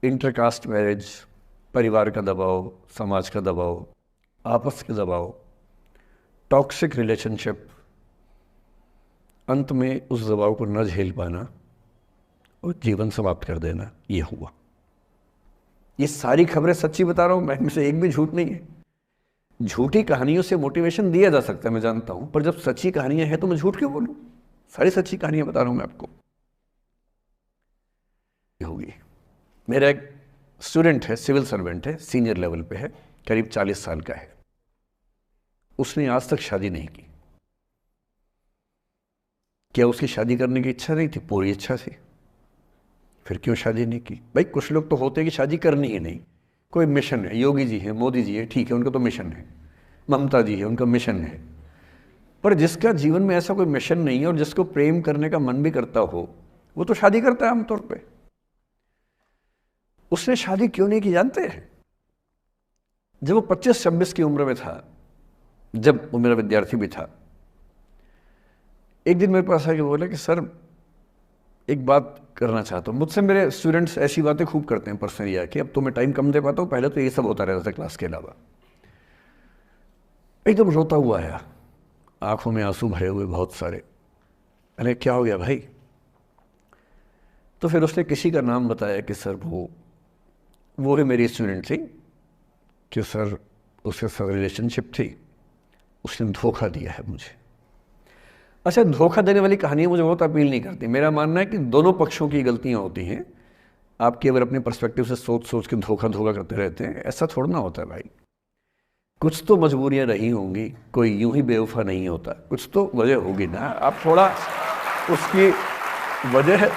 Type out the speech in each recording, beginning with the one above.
Intercaste marriage, परिवार का दबाव, समाज का दबाव, आपस के दबाव, टॉक्सिक रिलेशनशिप, अंत में उस दबाव को न झेल पाना और जीवन समाप्त कर देना, ये हुआ। ये सारी खबरें सच्ची बता रहा हूँ मैं, इनमें से एक भी झूठ नहीं है। झूठी कहानियों से मोटिवेशन दिया जा सकता है, मैं जानता हूँ, पर जब सच्ची कहानियां हैं तो मैं झूठ क्यों बोलूँ? सारी सच्ची कहानियां बता रहा हूँ मैं आपको। होगी। मेरा एक स्टूडेंट है, सिविल सर्वेंट है, सीनियर लेवल पे है, करीब 40 साल का है। उसने आज तक शादी नहीं की। क्या उसकी शादी करने की इच्छा नहीं थी? पूरी इच्छा थी। फिर क्यों शादी नहीं की? भाई कुछ लोग तो होते हैं कि शादी करनी ही नहीं, कोई मिशन है, योगी जी है, मोदी जी है, ठीक है, उनका तो मिशन है, ममता जी है, उनका मिशन है। पर जिसका जीवन में ऐसा कोई मिशन नहीं है और जिसको प्रेम करने का मन भी करता हो, वो तो शादी करता है आमतौर पे। उसने शादी क्यों नहीं की जानते हैं? जब वो 25-26 की उम्र में था, जब वो मेरा विद्यार्थी भी था, एक दिन मेरे पास आके बोला कि सर एक बात करना चाहता हूँ। मुझसे मेरे स्टूडेंट्स ऐसी बातें खूब करते हैं पर्सनली आके, अब तो मैं टाइम कम दे पाता हूँ, पहले तो ये सब होता रहता था क्लास के अलावा। एकदम रोता हुआ आया, आंखों में आंसू भरे हुए बहुत सारे। अरे क्या हो गया भाई? तो फिर उसने किसी का नाम बताया कि सर वो भी मेरी स्टूडेंट थी, कि सर उसके साथ रिलेशनशिप थी, उसने धोखा दिया है मुझे। अच्छा, धोखा देने वाली कहानियाँ मुझे बहुत अपील नहीं करती। मेरा मानना है कि दोनों पक्षों की गलतियाँ होती हैं। आप केवल अपने पर्सपेक्टिव से सोच सोच के धोखा करते रहते हैं, ऐसा थोड़ा ना होता है भाई। कुछ तो मजबूरियाँ रही होंगी, कोई यूं ही बेवफा नहीं होता, कुछ तो वजह होगी ना। आप थोड़ा उसकी वजह,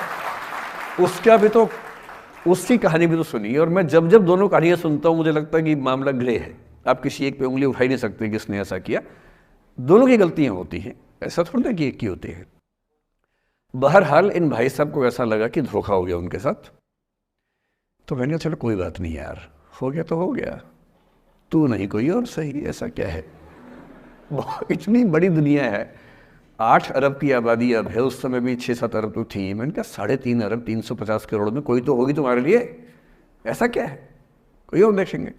उसका भी तो, उसकी कहानी भी तो सुनिए। और मैं जब जब दोनों कहानियाँ सुनता हूँ मुझे लगता है कि मामला ग्रे है। आप किसी एक पे उंगली उठा ही नहीं सकते कि इसने ऐसा किया। दोनों की गलतियाँ होती हैं, ऐसा थोड़ा ना कि एक की होती है। बहरहाल इन भाई साहब को ऐसा लगा कि धोखा हो गया उनके साथ। तो मैंने कहा चलो कोई बात नहीं यार, हो गया तो हो गया, तू नहीं कोई और सही, ऐसा क्या है। इतनी बड़ी दुनिया है, 8 अरब की आबादी अब है, उस समय भी 6-7 अरब तो थी। मैंने कहा 3.5 अरब 350 करोड़ में कोई तो होगी तुम्हारे लिए, ऐसा क्या है, कोई और देखेंगे।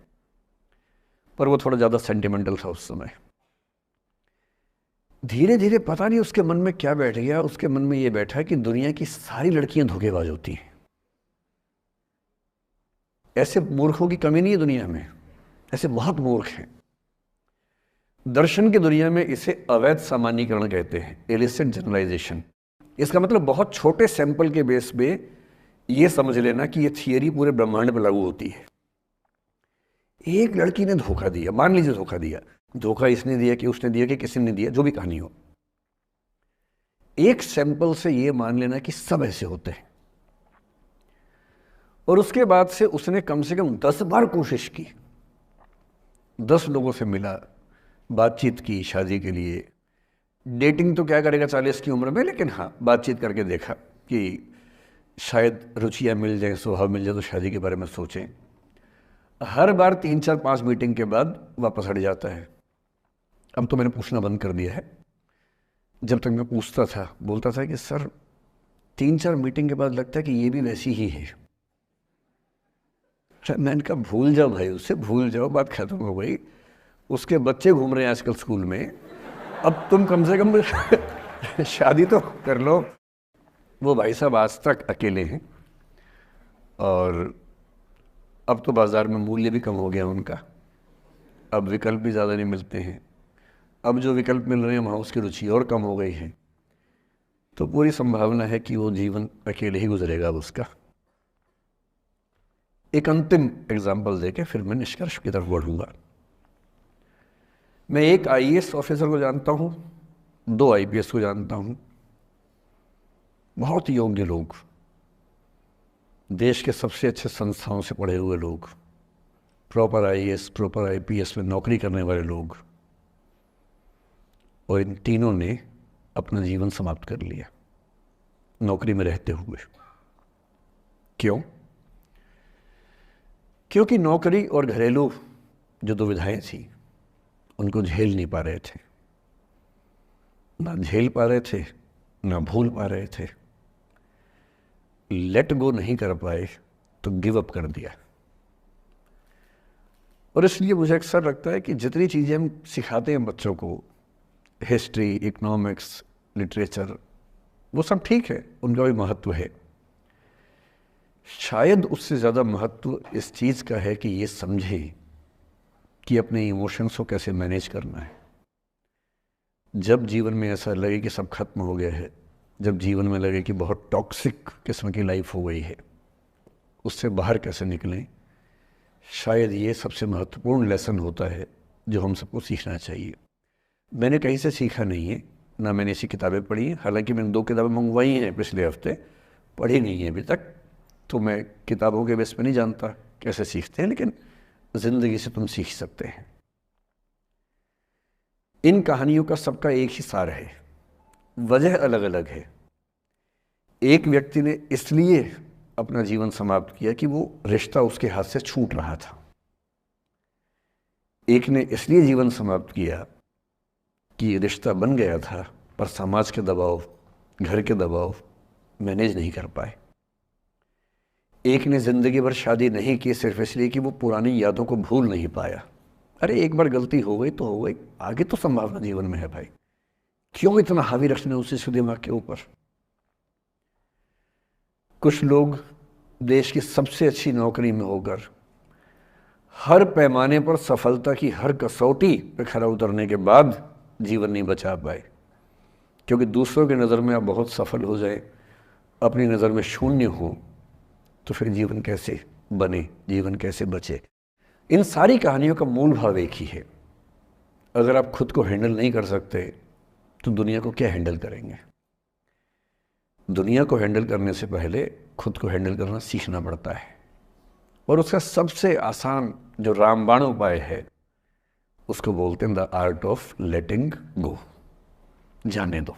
पर वो थोड़ा ज़्यादा सेंटिमेंटल था उस समय। धीरे धीरे पता नहीं उसके मन में क्या बैठ गया, उसके मन में ये बैठा कि दुनिया की सारी लड़कियां धोखेबाज होती हैं। ऐसे मूर्खों की कमी नहीं है दुनिया में, ऐसे बहुत मूर्ख हैं। दर्शन की दुनिया में इसे अवैध सामान्यीकरण कहते हैं, इलिसिट जनरलाइजेशन। इसका मतलब बहुत छोटे सैंपल के बेस पे ये समझ लेना कि ये थियरी पूरे ब्रह्मांड पर लागू होती है। एक लड़की ने धोखा दिया, मान लीजिए धोखा दिया, धोखा इसने दिया कि उसने दिया कि किसी ने दिया, जो भी कहानी हो, एक सैंपल से ये मान लेना कि सब ऐसे होते हैं। और उसके बाद से उसने कम से कम 10 बार कोशिश की, 10 लोगों से मिला, बातचीत की शादी के लिए। डेटिंग तो क्या करेगा 40 की उम्र में, लेकिन हाँ बातचीत करके देखा कि शायद रुचियाँ मिल जाए, स्वभाव मिल जाए तो शादी के बारे में सोचें। हर बार 3-4-5 मीटिंग के बाद वापस हट जाता है। अब तो मैंने पूछना बंद कर दिया है। जब तक मैं पूछता था, बोलता था कि सर 3-4 मीटिंग के बाद लगता है कि ये भी वैसी ही है। मैंने कहा भूल जाओ भाई, उससे भूल जाओ, बात खत्म हो गई। उसके बच्चे घूम रहे हैं आजकल स्कूल में, अब तुम कम से कम शादी तो कर लो। वो भाई साहब आज तक अकेले हैं, और अब तो बाज़ार में मूल्य भी कम हो गया उनका, अब विकल्प भी ज़्यादा नहीं मिलते हैं। अब जो विकल्प मिल रहे हैं वहाँ उसकी रुचि और कम हो गई है। तो पूरी संभावना है कि वो जीवन अकेले ही गुजरेगा अब उसका। एक अंतिम एग्जाम्पल देके फिर मैं निष्कर्ष की तरफ बढ़ूंगा। मैं एक आईएएस ऑफिसर को जानता हूँ, 2 आईपीएस को जानता हूँ, बहुत योग्य लोग, देश के सबसे अच्छे संस्थाओं से पढ़े हुए लोग, प्रॉपर आईएएस प्रॉपर आईपीएस में नौकरी करने वाले लोग, और इन तीनों ने अपना जीवन समाप्त कर लिया नौकरी में रहते हुए। क्यों? क्योंकि नौकरी और घरेलू जो दुविधाएं थी उनको झेल नहीं पा रहे थे, ना झेल पा रहे थे, ना भूल पा रहे थे, लेट गो नहीं कर पाए, तो गिव अप कर दिया। और इसलिए मुझे अक्सर लगता है कि जितनी चीज़ें हम सिखाते हैं बच्चों को, हिस्ट्री, इकोनॉमिक्स, लिटरेचर, वो सब ठीक है, उनका भी महत्व है। शायद उससे ज़्यादा महत्व इस चीज़ का है कि ये समझे कि अपने इमोशंस को कैसे मैनेज करना है। जब जीवन में ऐसा लगे कि सब खत्म हो गया है, जब जीवन में लगे कि बहुत टॉक्सिक किस्म की लाइफ हो गई है, उससे बाहर कैसे निकलें, शायद ये सबसे महत्वपूर्ण लेसन होता है जो हम सबको सीखना चाहिए। मैंने कहीं से सीखा नहीं है, ना मैंने ऐसी किताबें पढ़ी हैं, हालांकि मैंने 2 किताबें मंगवाई हैं पिछले हफ्ते, पढ़ी नहीं है अभी तक, तो मैं किताबों के बेस पे नहीं जानता कैसे सीखते हैं, लेकिन ज़िंदगी से तुम सीख सकते हैं। इन कहानियों का सबका एक ही सार है, वजह अलग अलग है। एक व्यक्ति ने इसलिए अपना जीवन समाप्त किया कि वो रिश्ता उसके हाथ से छूट रहा था। एक ने इसलिए जीवन समाप्त किया कि रिश्ता बन गया था पर समाज के दबाव, घर के दबाव मैनेज नहीं कर पाए। एक ने ज़िंदगी भर शादी नहीं की सिर्फ इसलिए कि वो पुरानी यादों को भूल नहीं पाया। अरे एक बार गलती हो गई तो हो गई, आगे तो संभावना जीवन में है भाई, क्यों इतना हावी रखना उसी दिमाग के ऊपर। कुछ लोग देश की सबसे अच्छी नौकरी में होकर हर पैमाने पर सफलता की हर कसौटी पे खरा उतरने के बाद जीवन नहीं बचा पाए, क्योंकि दूसरों की नज़र में आप बहुत सफल हो जाए, अपनी नज़र में शून्य हो, तो फिर जीवन कैसे बने, जीवन कैसे बचे। इन सारी कहानियों का मूल भाव एक ही है, अगर आप खुद को हैंडल नहीं कर सकते तो दुनिया को क्या हैंडल करेंगे। दुनिया को हैंडल करने से पहले खुद को हैंडल करना सीखना पड़ता है, और उसका सबसे आसान जो रामबाण उपाय है उसको बोलते हैं द आर्ट ऑफ लेटिंग गो, जाने दो।